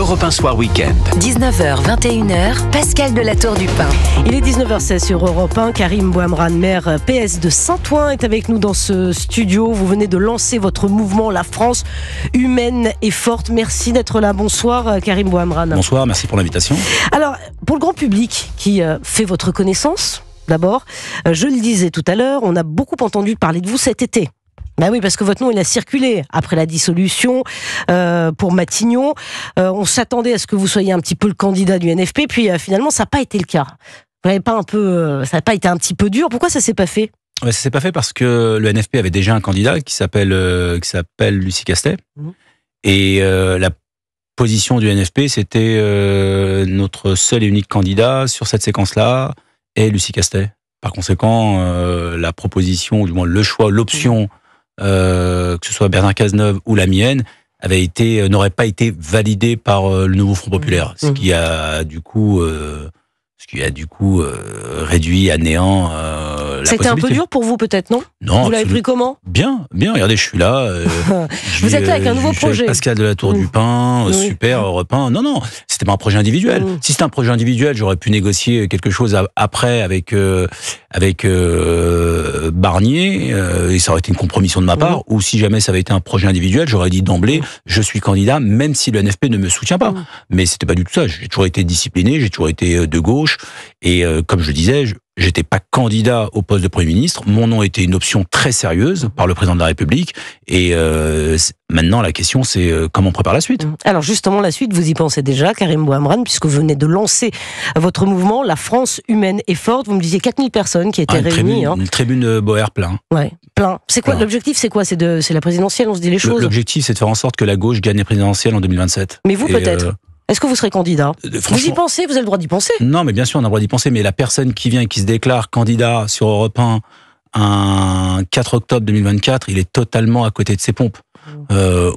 Europe 1 Soir Week-end. 19h, 21h, Pascal de la Tour du Pin. Il est 19h16 sur Europe 1. Karim Bouamran, maire PS de Saint-Ouen, est avec nous dans ce studio. Vous venez de lancer votre mouvement La France humaine et forte. Merci d'être là. Bonsoir Karim Bouamran. Bonsoir, merci pour l'invitation. Alors, pour le grand public qui fait votre connaissance, d'abord, je le disais tout à l'heure, on a beaucoup entendu parler de vous cet été. Ben oui, parce que votre nom, il a circulé après la dissolution pour Matignon. On s'attendait à ce que vous soyez un petit peu le candidat du NFP, puis finalement, ça n'a pas été le cas. Vous n'avez pas ça n'a pas été un petit peu dur. Pourquoi ça ne s'est pas fait ? Ouais, ça s'est pas fait parce que le NFP avait déjà un candidat qui s'appelle Lucie Castet. Et la position du NFP, c'était notre seul et unique candidat sur cette séquence-là est Lucie Castet. Par conséquent, la proposition, ou du moins le choix, l'option, que ce soit Bernard Cazeneuve ou la mienne, n'aurait pas été validée par le nouveau Front Populaire, ce qui a du coup réduit à néant la C'était un peu possibilité. dur pour vous peut-être, non ? Non, vous l'avez pris comment ? Bien, regregardez, je suis là. Vous êtes là avec un nouveau projet. Pascal de la Tour du Pin, Oui. super, Europe 1. Non, c'était pas un projet individuel. Si c'était un projet individuel, j'aurais pu négocier quelque chose après avec Barnier, et ça aurait été une compromission de ma part. Ou si jamais ça avait été un projet individuel, j'aurais dit d'emblée, je suis candidat, même si le NFP ne me soutient pas. Mais c'était pas du tout ça. J'ai toujours été discipliné, j'ai toujours été de gauche, et comme je le disais, j'étais pas candidat au poste de Premier ministre. Mon nom était une option très sérieuse par le président de la République. Et maintenant, la question, c'est comment on prépare la suite. Alors justement, la suite, vous y pensez déjà, Karim Bouamran, puisque vous venez de lancer votre mouvement, La France humaine et forte. Vous me disiez 4000 personnes qui étaient réunies. Une tribune Boer plein. Ouais, plein. C'est quoi l'objectif ? C'est quoi ? C'est la présidentielle, on se dit les choses. L'objectif, c'est de faire en sorte que la gauche gagne les présidentielles en 2027. Mais vous, peut-être Est-ce que vous serez candidat ? Vous y pensez ? Vous avez le droit d'y penser ? Non, mais bien sûr, on a le droit d'y penser. Mais la personne qui vient et qui se déclare candidat sur Europe 1 un 4 octobre 2024, il est totalement à côté de ses pompes.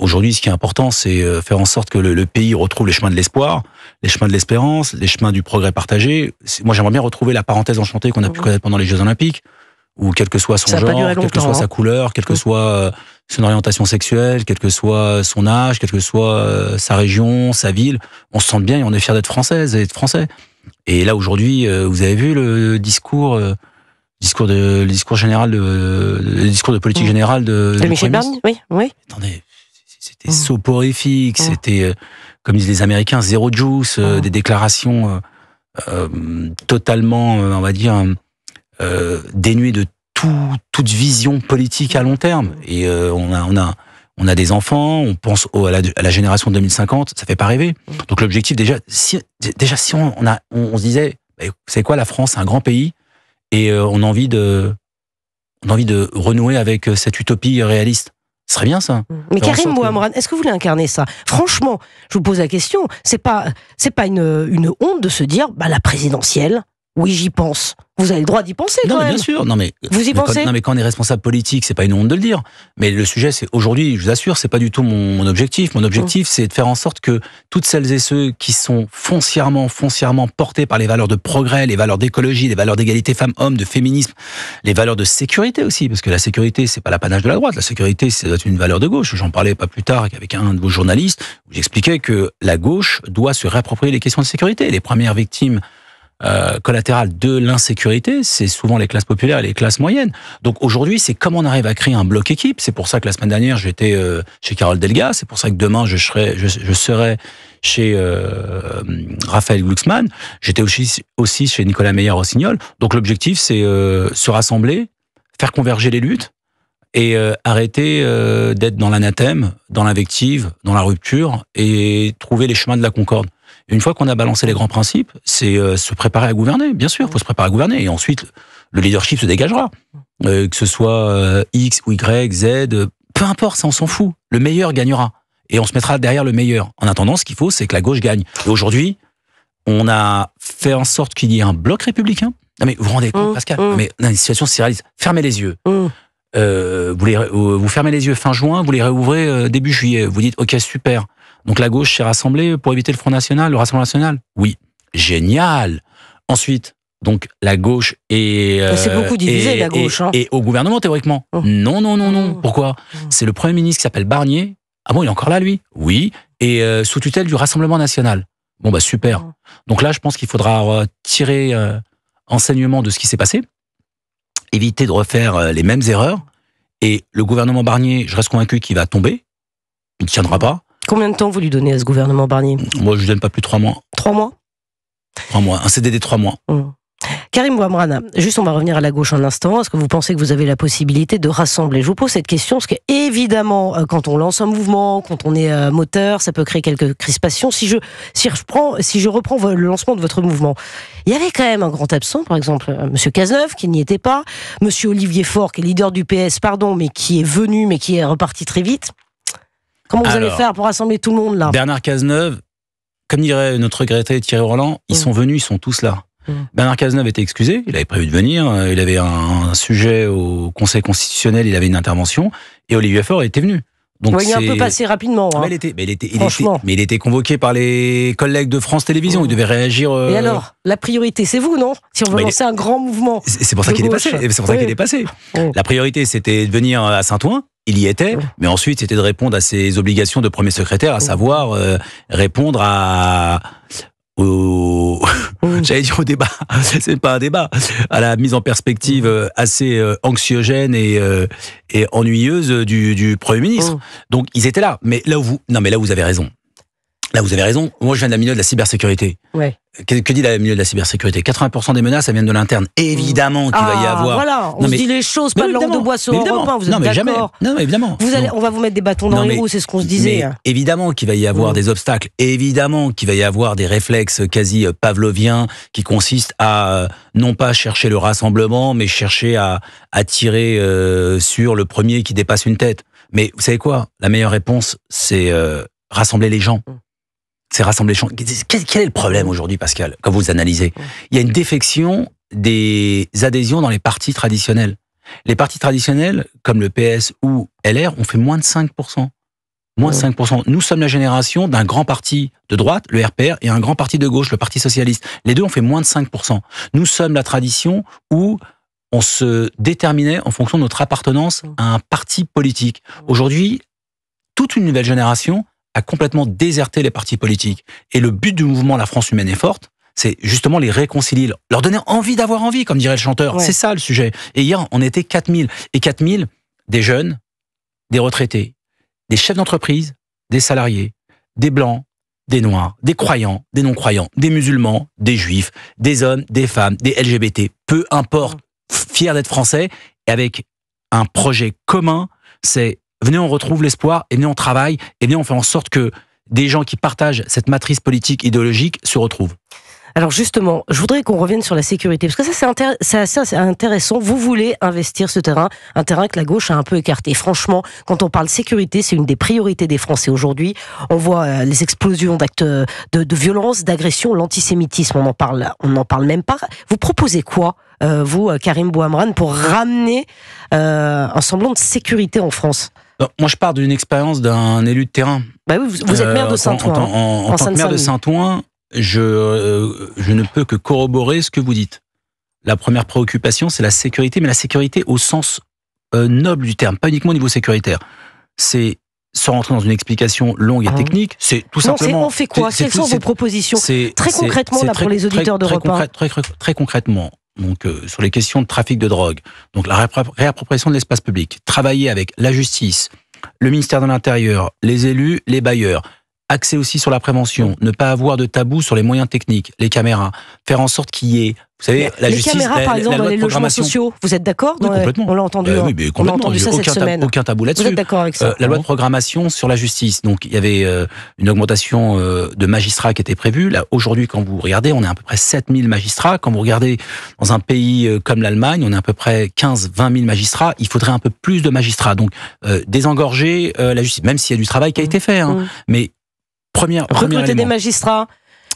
Aujourd'hui, ce qui est important, c'est faire en sorte que le pays retrouve les chemins de l'espoir, les chemins de l'espérance, les chemins du progrès partagé. Moi, j'aimerais bien retrouver la parenthèse enchantée qu'on a pu connaître pendant les Jeux Olympiques, où quel que soit son genre, quelle que soit sa couleur, quelle que soit son orientation sexuelle, quel que soit son âge, quelle que soit sa région, sa ville, on se sent bien et on est fiers d'être française et d'être français. Et là, aujourd'hui, vous avez vu le discours de politique générale de Michel Barnier, oui. Attendez, c'était soporifique, c'était, comme disent les Américains, zéro juice, des déclarations totalement, on va dire, dénuées de toute vision politique à long terme. Et on a des enfants, on pense à la génération 2050, ça fait pas rêver. Donc l'objectif, déjà, si on se disait, vous savez quoi, la France, c'est un grand pays, et on a envie de renouer avec cette utopie réaliste. Ce serait bien, ça. Mais Karim Bouamran, est-ce que vous voulez incarner ça ? Franchement, je vous pose la question, c'est pas une honte de se dire, la présidentielle, oui, j'y pense. Vous avez le droit d'y penser, quand même. Bien sûr. Non, mais vous y pensez ? Mais quand on est responsable politique, c'est pas une honte de le dire. Mais le sujet, c'est aujourd'hui, je vous assure, c'est pas du tout mon objectif. Mon objectif, c'est de faire en sorte que toutes celles et ceux qui sont foncièrement portés par les valeurs de progrès, les valeurs d'écologie, les valeurs d'égalité femmes-hommes, de féminisme, les valeurs de sécurité aussi, parce que la sécurité, c'est pas l'apanage de la droite. La sécurité, c'est une valeur de gauche. J'en parlais pas plus tard avec un de vos journalistes, où j'expliquais que la gauche doit se réapproprier les questions de sécurité. Les premières victimes collatérales de l'insécurité, c'est souvent les classes populaires et les classes moyennes. Donc aujourd'hui, c'est comment on arrive à créer un bloc équipe. C'est pour ça que la semaine dernière, j'étais chez Carole Delga. C'est pour ça que demain, je serai chez Raphaël Glucksmann. J'étais aussi chez Nicolas Meyer-Rossignol. Donc l'objectif, c'est se rassembler, faire converger les luttes et arrêter d'être dans l'anathème, dans l'invective, dans la rupture et trouver les chemins de la concorde. Une fois qu'on a balancé les grands principes, c'est se préparer à gouverner. Bien sûr, il faut se préparer à gouverner. Et ensuite, le leadership se dégagera. Que ce soit X ou Y, Z, peu importe, ça on s'en fout. Le meilleur gagnera. Et on se mettra derrière le meilleur. En attendant, ce qu'il faut, c'est que la gauche gagne. Et aujourd'hui, on a fait en sorte qu'il y ait un bloc républicain. Non mais vous vous rendez compte, Pascal, mais dans une situation surréaliste, fermez les yeux. Vous fermez les yeux fin juin, vous les réouvrez début juillet. Vous dites, ok, super. Donc la gauche s'est rassemblée pour éviter le Front National, le Rassemblement National ? Oui. Génial. Ensuite, donc la gauche est... c'est beaucoup divisé, la gauche. Et au gouvernement, théoriquement. Non. Pourquoi ? C'est le Premier ministre qui s'appelle Barnier. Ah bon, il est encore là, lui ? Oui. et sous tutelle du Rassemblement national. Bon, bah super. Donc là, je pense qu'il faudra tirer enseignement de ce qui s'est passé, éviter de refaire les mêmes erreurs. Et le gouvernement Barnier, je reste convaincu qu'il va tomber. Il ne tiendra pas. Combien de temps vous lui donnez à ce gouvernement Barnier ? Moi, je ne donne pas plus de 3 mois. 3 mois ? 3 mois. Un CDD de 3 mois. Karim Bouamrane, juste on va revenir à la gauche un instant. Est-ce que vous pensez que vous avez la possibilité de rassembler ? Je vous pose cette question parce que évidemment, quand on lance un mouvement, quand on est moteur, ça peut créer quelques crispations. Si je reprends le lancement de votre mouvement, il y avait quand même un grand absent, par exemple Monsieur Cazeneuve qui n'y était pas, Monsieur Olivier Faure qui est leader du PS, mais qui est venu, mais qui est reparti très vite. Comment vous allez faire pour rassembler tout le monde là ? Bernard Cazeneuve, comme dirait notre regretté Thierry Roland, ils sont venus, ils sont tous là. Bernard Cazeneuve était excusé, il avait prévu de venir, il avait un sujet au Conseil constitutionnel, il avait une intervention, et Olivier Faure était venu. Donc il est un peu passé rapidement. Hein. Mais il était convoqué par les collègues de France Télévisions, il devait réagir... Et alors, la priorité, c'est vous, non ? Si on veut lancer un grand mouvement. C'est pour ça qu'il est passé. C'est pour ça qu'il est passé. La priorité, c'était de venir à Saint-Ouen. Il y était, mais ensuite c'était de répondre à ses obligations de premier secrétaire, à savoir répondre j'allais dire au débat, c'est pas un débat, à la mise en perspective assez anxiogène et ennuyeuse du Premier ministre. Donc ils étaient là, mais là où vous avez raison. Là, vous avez raison. Moi, je viens de la milieu de la cybersécurité. Ouais. Que dit la milieu de la cybersécurité ? 80% des menaces, elles viennent de l'interne. Évidemment qu'il va y avoir... Voilà, on se dit les choses, pas de langue de bois sur Europe 1, vous êtes d'accord ? Jamais. Non, mais évidemment. On va vous mettre des bâtons dans les roues, c'est ce qu'on se disait. Mais évidemment qu'il va y avoir des obstacles. Évidemment qu'il va y avoir des réflexes quasi pavloviens qui consistent à non pas chercher le rassemblement, mais chercher à tirer sur le premier qui dépasse une tête. Mais vous savez quoi ? La meilleure réponse, c'est rassembler les gens. C'est rassembler les gens. Quel est le problème aujourd'hui, Pascal, quand vous analysez ? Il y a une défection des adhésions dans les partis traditionnels. Les partis traditionnels, comme le PS ou LR, ont fait moins de 5%. Moins de 5%. Nous sommes la génération d'un grand parti de droite, le RPR, et un grand parti de gauche, le Parti Socialiste. Les deux ont fait moins de 5%. Nous sommes la tradition où on se déterminait en fonction de notre appartenance à un parti politique. Aujourd'hui, toute une nouvelle génération a complètement déserté les partis politiques. Et le but du mouvement La France humaine est forte, c'est justement les réconcilier, leur donner envie d'avoir envie, comme dirait le chanteur. C'est ça le sujet. Et hier, on était 4000. Et 4000, des jeunes, des retraités, des chefs d'entreprise, des salariés, des blancs, des noirs, des croyants, des non-croyants, des musulmans, des juifs, des hommes, des femmes, des LGBT, peu importe, fiers d'être français, et avec un projet commun, c'est venez, on retrouve l'espoir, et venez, on travaille, et venez, on fait en sorte que des gens qui partagent cette matrice politique, idéologique, se retrouvent. Alors justement, je voudrais qu'on revienne sur la sécurité, parce que ça c'est assez intéressant. Vous voulez investir ce terrain, un terrain que la gauche a un peu écarté. Franchement, quand on parle sécurité, c'est une des priorités des Français aujourd'hui. On voit les explosions d'actes de violence, d'agression, l'antisémitisme, on n'en parle même pas. Vous proposez quoi, vous, Karim Bouamrane, pour ramener un semblant de sécurité en France ? Non, moi, je pars d'une expérience d'un élu de terrain. Bah oui, vous êtes maire de Saint-Ouen. En tant que maire de Saint-Ouen, je ne peux que corroborer ce que vous dites. La première préoccupation, c'est la sécurité, mais la sécurité au sens noble du terme, pas uniquement au niveau sécuritaire. C'est, sans rentrer dans une explication longue et technique, c'est tout simplement... On fait quoi ? Quelles sont vos propositions ? Très concrètement, là, pour les auditeurs d'Europe 1. Très concrètement, donc sur les questions de trafic de drogue, donc la réappropriation de l'espace public, travailler avec la justice, le ministère de l'Intérieur, les élus, les bailleurs, axer aussi sur la prévention, ne pas avoir de tabou sur les moyens techniques, les caméras, faire en sorte qu'il y ait, vous savez, la les justice, caméras, par exemple, dans les logements sociaux, vous êtes d'accord ? Oui, complètement. On l'a entendu, on a entendu ça cette semaine. Aucun tabou là-dessus. Vous êtes d'accord avec ça ? La loi de programmation sur la justice, donc il y avait une augmentation de magistrats qui était prévue. Là, aujourd'hui, quand vous regardez, on est à peu près 7000 magistrats. Quand vous regardez dans un pays comme l'Allemagne, on est à peu près 15-20 000 magistrats. Il faudrait un peu plus de magistrats. Donc, désengorger la justice, même s'il y a du travail qui a été fait. Mais recruter des magistrats,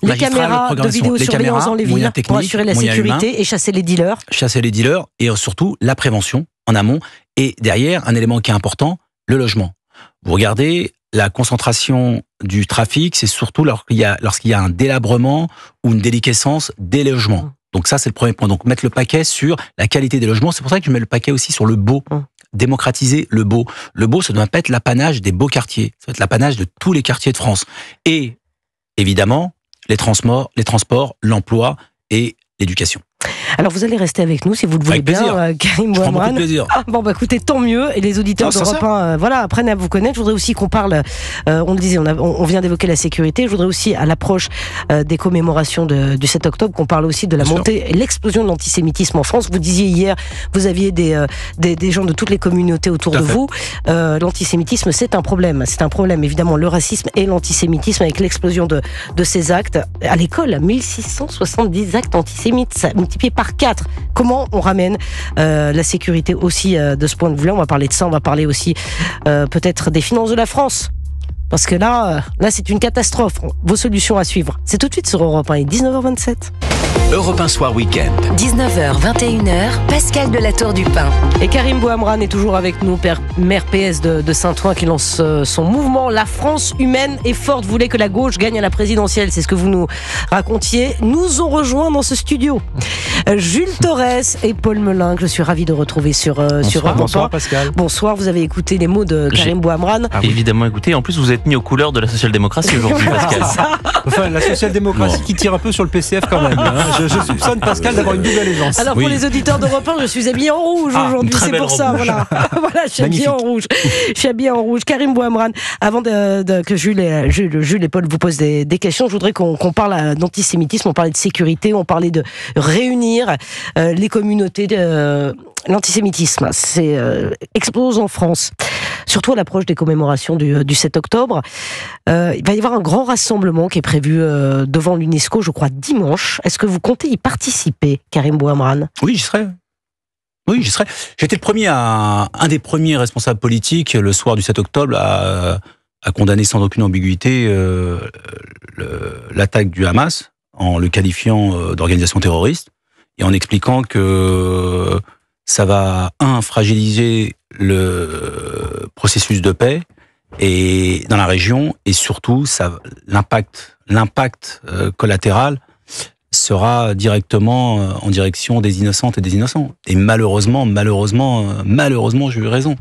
les caméras de vidéosurveillance dans les villes pour assurer la sécurité et chasser les dealers. Chasser les dealers et surtout la prévention en amont. Et derrière, un élément qui est important, le logement. Vous regardez, la concentration du trafic, c'est surtout lorsqu'il y a un délabrement ou une déliquescence des logements. Donc ça, c'est le premier point. Donc mettre le paquet sur la qualité des logements. C'est pour ça que je mets le paquet aussi sur le beau. démocratiser le beau. Le beau, ça ne doit pas être l'apanage des beaux quartiers. Ça doit être l'apanage de tous les quartiers de France. Et, évidemment, les transports, l'emploi et l'éducation. Alors vous allez rester avec nous si vous le voulez bien, Karim Bouamrane. Plaisir. Bon bah écoutez, tant mieux. Et les auditeurs d'Europe 1, voilà, apprennent à vous connaître. Je voudrais aussi qu'on parle, on le disait, on vient d'évoquer la sécurité. Je voudrais aussi, à l'approche des commémorations du 7 octobre, qu'on parle aussi de la montée et l'explosion de l'antisémitisme en France. Vous disiez hier, vous aviez des gens de toutes les communautés autour de vous. L'antisémitisme, c'est un problème. C'est un problème, évidemment, le racisme et l'antisémitisme avec l'explosion de ces actes. À l'école, 1670 actes antisémites, ça multiplié par 4. Comment on ramène la sécurité aussi de ce point de vue-là? On va parler de ça, on va parler aussi peut-être des finances de la France. Parce que là c'est une catastrophe. Vos solutions à suivre. C'est tout de suite sur Europe 1 et 19h27. Europe 1 Soir Week-end. 19h, 21h, Pascal de la Tour du Pin. Et Karim Bouamrane est toujours avec nous, maire PS de Saint-Ouen, qui lance son mouvement. La France humaine et forte voulait que la gauche gagne à la présidentielle. C'est ce que vous nous racontiez. Nous ont rejoint dans ce studio Jules Torres et Paul Melun, que je suis ravi de retrouver sur Europe 1. Bonsoir Pascal. Bonsoir, vous avez écouté les mots de Karim Bouamrane. Évidemment écouté. En plus, vous êtes mis aux couleurs de la social-démocratie aujourd'hui, Pascal. Enfin, la social-démocratie qui tire un peu sur le PCF quand même. Je soupçonne Pascal d'avoir une double allégeance. Alors pour les auditeurs d'Europe 1, je suis habillé en rouge aujourd'hui, c'est pour ça. Voilà, je suis habillé en rouge. Je suis habillé en rouge. Karim Bouamrane, avant que Jules et Paul vous posent des questions, je voudrais qu'on parle d'antisémitisme, on parlait de sécurité, on parlait de réunir les communautés. L'antisémitisme, explose en France. Surtout à l'approche des commémorations du 7 octobre. Il va y avoir un grand rassemblement qui est prévu devant l'UNESCO, je crois, dimanche. Est-ce que vous comptez y participer, Karim Bouamrane? Oui, j'y serai. J'étais un des premiers responsables politiques le soir du 7 octobre à condamner sans aucune ambiguïté l'attaque du Hamas en le qualifiant d'organisation terroriste et en expliquant que ça va, fragiliser le processus de paix et dans la région, et surtout, l'impact collatéral sera directement en direction des innocentes et des innocents. Et malheureusement, j'ai eu raison.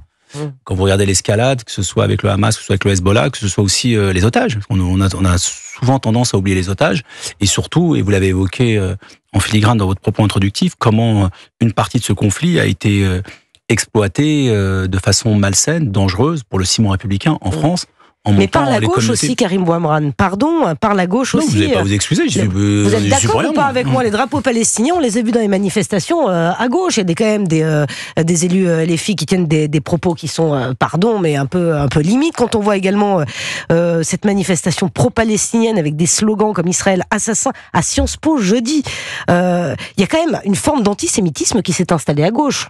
Quand vous regardez l'escalade, que ce soit avec le Hamas, que ce soit avec le Hezbollah, que ce soit aussi les otages, on a souvent tendance à oublier les otages, et surtout, et vous l'avez évoqué en filigrane dans votre propos introductif, comment une partie de ce conflit a été exploitée de façon malsaine, dangereuse pour le ciment républicain en France. Mais par la gauche aussi, Karim Bouamrane. Pardon, par la gauche aussi. Vous n'allez pas vous excuser. Vous êtes d'accord ou pas avec moi? Les drapeaux palestiniens, on les a vus dans les manifestations à gauche. Il y a quand même des élus LFI qui tiennent des propos qui sont, mais un peu limite. Quand on voit également cette manifestation pro-palestinienne avec des slogans comme Israël assassin à Sciences Po jeudi, il y a quand même une forme d'antisémitisme qui s'est installée à gauche.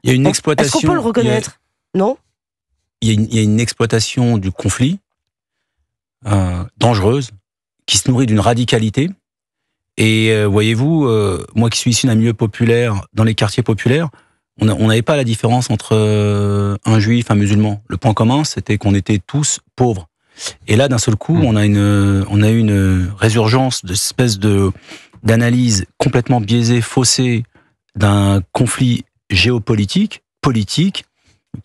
Il y a une exploitation. Est-ce qu'on peut le reconnaître? Non? Il y a une exploitation du conflit dangereuse qui se nourrit d'une radicalité. Et voyez-vous, moi qui suis issu d'un milieu populaire, dans les quartiers populaires, on n'avait pas la différence entre un juif, un musulman. Le point commun, c'était qu'on était tous pauvres. Et là, d'un seul coup, on a eu une résurgence d'espèce d'analyse complètement biaisée, faussée d'un conflit géopolitique, politique,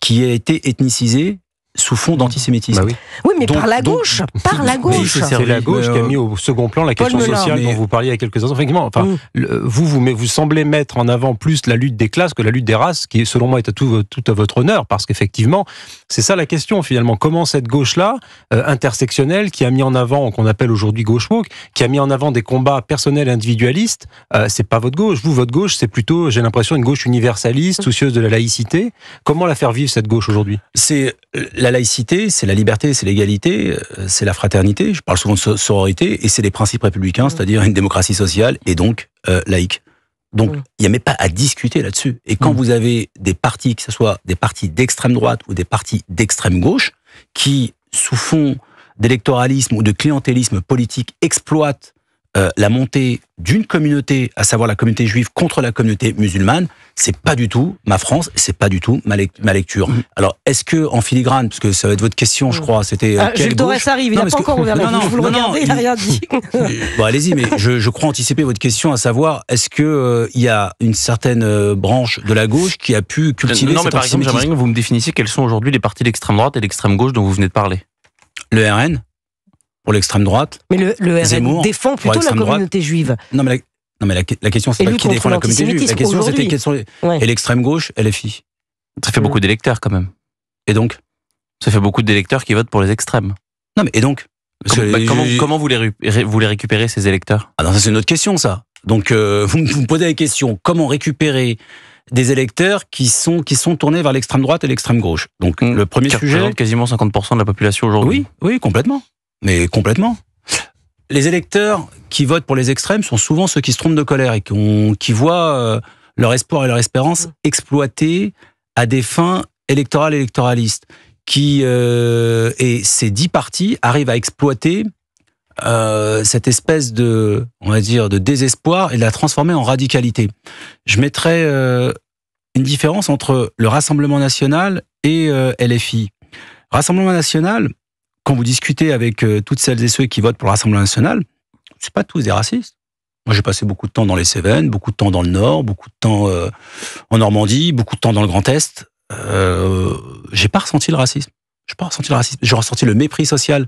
qui a été ethnicisé sous fond d'antisémitisme. Bah oui. Oui, mais par la gauche. C'est la gauche qui a mis au second plan la question sociale dont vous parliez il y a quelques instants. Effectivement, vous semblez mettre en avant plus la lutte des classes que la lutte des races, qui, selon moi, est tout à votre honneur, parce qu'effectivement, c'est ça la question, finalement. Comment cette gauche-là, intersectionnelle, qui a mis en avant, qu'on appelle aujourd'hui gauche woke, qui a mis en avant des combats personnels et individualistes, c'est pas votre gauche. Votre gauche, c'est plutôt, j'ai l'impression, une gauche universaliste, soucieuse de la laïcité. Comment la faire vivre, cette gauche, aujourd'hui? C'est la laïcité, c'est la liberté, c'est l'égalité, c'est la fraternité, je parle souvent de sororité, et c'est les principes républicains, c'est-à-dire une démocratie sociale et donc laïque. Donc, il n'y a même pas à discuter là-dessus. Et quand vous avez des partis, que ce soit des partis d'extrême droite ou des partis d'extrême gauche, qui, sous fond d'électoralisme ou de clientélisme politique, exploitent la montée d'une communauté, à savoir la communauté juive contre la communauté musulmane, c'est pas du tout ma France, c'est pas du tout ma lecture. Alors, est-ce que en filigrane, parce que ça va être votre question, je crois, c'était Gilles Dorès arrive, il n'a pas encore ouvert la bouche, vous le regardez, il n'a rien dit. Bon, allez-y, mais je crois anticiper votre question, à savoir, est-ce que il y a une certaine branche de la gauche qui a pu cultiver cet antisémitisme ? Par exemple, j'aimerais que vous me définissiez quels sont aujourd'hui les partis d'extrême droite et d'extrême gauche dont vous venez de parler. Le RN pour l'extrême droite. Mais le RN Zemmour, défend plutôt la communauté juive. Non, mais la question, c'est pas qui défend la communauté juive. La question, c'était quels sont les... Et l'extrême gauche, LFI. Ça fait beaucoup d'électeurs, quand même. Et donc ? Ça fait beaucoup d'électeurs qui votent pour les extrêmes. Non, mais et donc ? Comment vous les récupérez, ces électeurs ? Ah non, ça, c'est une autre question, ça. Donc, vous me posez la question, comment récupérer des électeurs qui sont tournés vers l'extrême droite et l'extrême gauche. Donc, le premier sujet... Qui représente quasiment 50% de la population aujourd'hui. Oui, complètement. Mais complètement. Les électeurs qui votent pour les extrêmes sont souvent ceux qui se trompent de colère et qui voient leur espoir et leur espérance exploités à des fins électoralistes. Et ces 10 partis arrivent à exploiter cette espèce de, on va dire, de désespoir et de la transformer en radicalité. Je mettrais une différence entre le Rassemblement national et LFI. Rassemblement national, quand vous discutez avec toutes celles et ceux qui votent pour le Rassemblement national, c'est pas tous des racistes. Moi, j'ai passé beaucoup de temps dans les Cévennes, beaucoup de temps dans le Nord, beaucoup de temps en Normandie, beaucoup de temps dans le Grand Est. J'ai pas ressenti le racisme. J'ai ressenti le mépris social.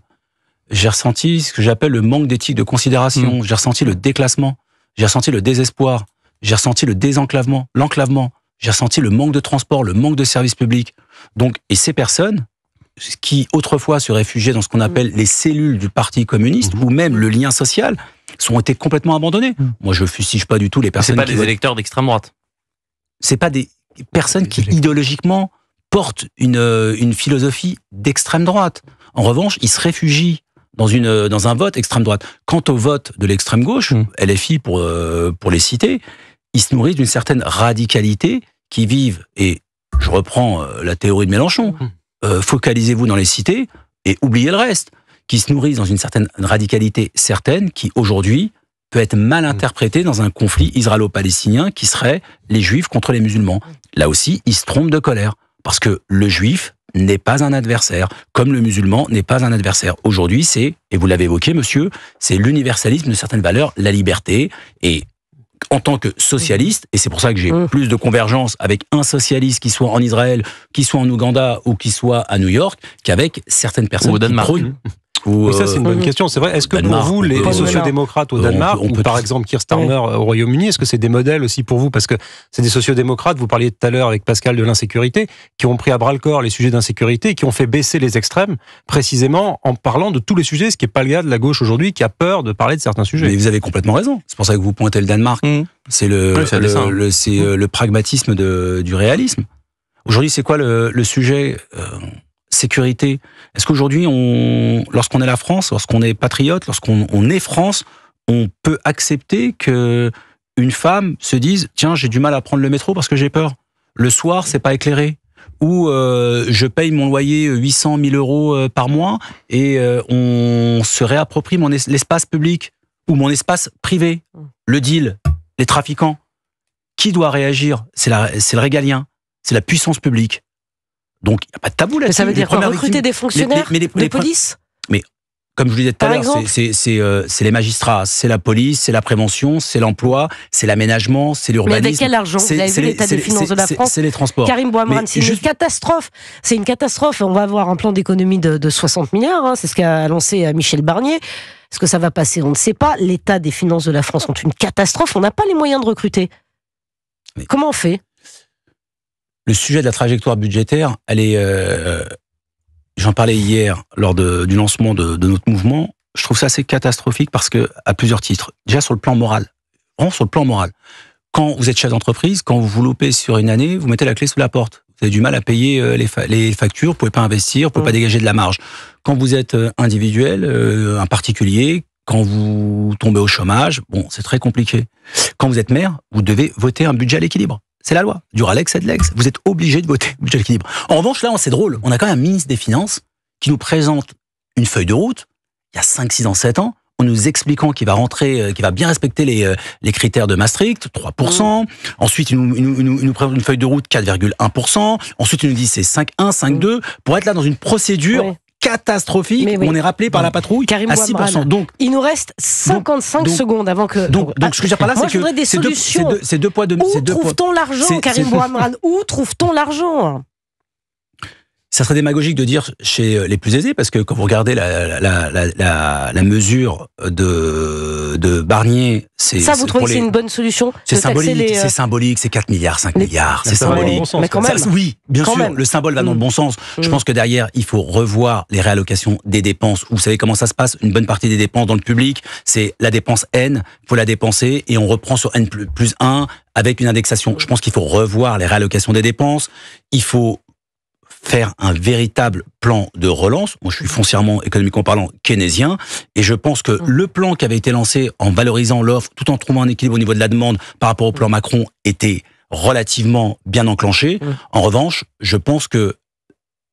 J'ai ressenti ce que j'appelle le manque d'éthique de considération. J'ai ressenti le déclassement. J'ai ressenti le désespoir. J'ai ressenti le désenclavement, l'enclavement. J'ai ressenti le manque de transport, le manque de services publics. Donc, et ces personnes qui autrefois se réfugiaient dans ce qu'on appelle les cellules du Parti communiste, ou même le lien social, ont été complètement abandonnés. Moi, je fustige pas du tout les personnes. C'est pas des électeurs d'extrême droite. C'est pas des personnes qui idéologiquement portent une philosophie d'extrême droite. En revanche, ils se réfugient dans un vote extrême droite. Quant au vote de l'extrême gauche, LFI pour les citer, ils se nourrissent d'une certaine radicalité qui vivent, et je reprends la théorie de Mélenchon, focalisez-vous dans les cités et oubliez le reste, qui se nourrissent dans une certaine radicalité certaine qui aujourd'hui peut être mal interprétée dans un conflit israélo-palestinien qui serait les juifs contre les musulmans. Là aussi, ils se trompent de colère, parce que le juif n'est pas un adversaire, comme le musulman n'est pas un adversaire. Aujourd'hui, c'est, et vous l'avez évoqué, monsieur, c'est l'universalisme de certaines valeurs, la liberté, et en tant que socialiste, et c'est pour ça que j'ai plus de convergence avec un socialiste qui soit en Israël, qui soit en Ouganda ou qui soit à New York, qu'avec certaines personnes au Danemark. Oui, ça c'est une bonne question. C'est vrai. Est-ce que pour vous, les sociodémocrates au Danemark, ou par exemple Keir Starmer au Royaume-Uni, est-ce que c'est des modèles aussi pour vous ? Parce que c'est des sociodémocrates, vous parliez tout à l'heure avec Pascal de l'insécurité, qui ont pris à bras-le-corps les sujets d'insécurité, qui ont fait baisser les extrêmes, précisément en parlant de tous les sujets, ce qui n'est pas le cas de la gauche aujourd'hui, qui a peur de parler de certains sujets. Mais vous avez complètement raison. C'est pour ça que vous pointez le Danemark. C'est le pragmatisme du réalisme. Aujourd'hui, c'est quoi le sujet sécurité. Est-ce qu'aujourd'hui, lorsqu'on est la France, lorsqu'on est patriote, lorsqu'on est France, on peut accepter que une femme se dise « Tiens, j'ai du mal à prendre le métro parce que j'ai peur. Le soir, c'est pas éclairé. » Ou je paye mon loyer 800 000 euros par mois et on se réapproprie l'espace public ou mon espace privé. Le deal, les trafiquants. Qui doit réagir ? C'est le régalien. C'est la puissance publique. Donc, il n'y a pas de tabou là-dessus. Mais ça veut dire quoi ? Recruter des fonctionnaires de police ? Mais, comme je vous disais tout à l'heure, c'est les magistrats, c'est la police, c'est la prévention, c'est l'emploi, c'est l'aménagement, c'est l'urbanisme. Mais avec quel argent ? Vous avez vu l'état des finances de la France ? C'est les transports. Karim Bouhamrane, c'est une catastrophe. C'est une catastrophe. On va avoir un plan d'économie de 60 milliards. C'est ce qu'a annoncé Michel Barnier. Est-ce que ça va passer ? On ne sait pas. L'état des finances de la France est une catastrophe. On n'a pas les moyens de recruter. Comment on fait ? Le sujet de la trajectoire budgétaire, elle est... j'en parlais hier lors du lancement de notre mouvement. Je trouve ça assez catastrophique parce que, à plusieurs titres. Déjà sur le plan moral. Vraiment sur le plan moral. Quand vous êtes chef d'entreprise, quand vous vous loupez sur une année, vous mettez la clé sous la porte. Vous avez du mal à payer les factures, vous pouvez pas investir, vous pouvez pas dégager de la marge. Quand vous êtes individuel, un particulier, quand vous tombez au chômage, bon, c'est très compliqué. Quand vous êtes maire, vous devez voter un budget à l'équilibre. C'est la loi. Du Ralex et de l'ex. Vous êtes obligé de voter budget à l'équilibre. En revanche, là, c'est drôle. On a quand même un ministre des Finances qui nous présente une feuille de route, il y a 5, 6 ans, 7 ans, en nous expliquant qu'il va rentrer, qu'il va bien respecter les critères de Maastricht, 3%. Ensuite, il nous présente une feuille de route, 4,1%. Ensuite, il nous dit c'est 5,1, 5,2, pour être là dans une procédure catastrophique. On est rappelé par la patrouille Karim à 6%. Donc, il nous reste 55 secondes avant que... Donc ce que je veux dire par là, c'est que des solutions. C'est deux poids, deux... Où trouve-t-on l'argent, Karim Bouamrane? Où trouve-t-on l'argent? Ça serait démagogique de dire chez les plus aisés, parce que quand vous regardez la mesure de Barnier, c'est... Ça, vous trouvez que c'est une bonne solution? C'est symbolique, c'est 4 milliards, 5 milliards, c'est symbolique. Mais quand même. Oui, bien sûr, le symbole va dans le bon sens. Je pense que derrière, il faut revoir les réallocations des dépenses. Vous savez comment ça se passe? Une bonne partie des dépenses dans le public, c'est la dépense N, il faut la dépenser, et on reprend sur N plus 1 avec une indexation. Je pense qu'il faut revoir les réallocations des dépenses, il faut faire un véritable plan de relance. Moi, je suis foncièrement, économiquement parlant, keynésien, et je pense que le plan qui avait été lancé en valorisant l'offre, tout en trouvant un équilibre au niveau de la demande par rapport au plan Macron, était relativement bien enclenché. En revanche, je pense que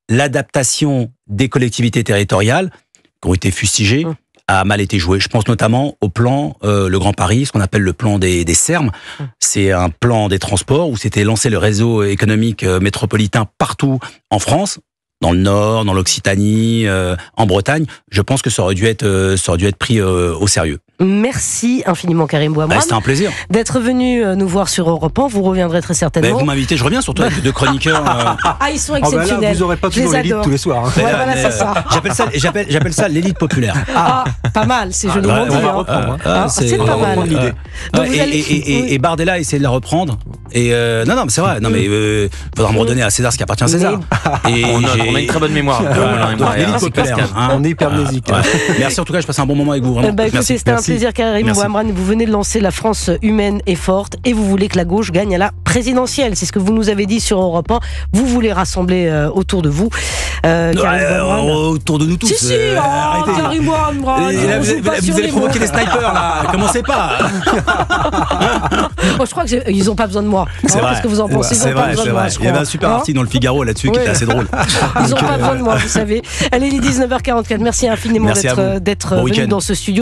l'adaptation des collectivités territoriales, qui ont été fustigées, a mal été joué. Je pense notamment au plan le Grand Paris, ce qu'on appelle le plan des Sermes. C'est un plan des transports où s'était lancé le réseau économique métropolitain partout en France, dans le Nord, dans l'Occitanie, en Bretagne. Je pense que ça aurait dû être pris au sérieux. Merci infiniment Karim Bouamrane. C'était un plaisir d'être venu nous voir sur Europe 1. Vous reviendrez très certainement. Vous m'invitez, je reviens surtout avec deux chroniqueurs. Ils sont exceptionnels. Là, vous n'aurez pas toujours l'élite tous les soirs. Ouais, voilà, c'est ça. J'appelle ça l'élite populaire. Pas mal, c'est joliment dit. C'est pas mal. Et Bardella essaie de la reprendre. Et non, mais c'est vrai. Non, mais faudra me redonner à César ce qui appartient à César. Et on a une très bonne mémoire. L'élite populaire. On est hypermnésique. Merci en tout cas, je passe un bon moment avec vous. Écoutez, c'était un plaisir, Karim Bouamrane. Vous venez de lancer La France humaine et forte, et vous voulez que la gauche gagne à la présidentielle. C'est ce que vous nous avez dit sur Europe 1. Vous voulez rassembler autour de vous. Autour de nous tous. Si, Karim Bouamrane. Vous allez provoquer des snipers, là. Commencez pas. Je crois qu'ils n'ont pas besoin de moi. Qu'est-ce que vous en pensez? C'est vrai. Il y avait un super article dans le Figaro là-dessus qui était assez drôle. Ils n'ont pas besoin de moi, vous savez. Allez, il est 19h44. Merci infiniment d'être venu dans ce studio.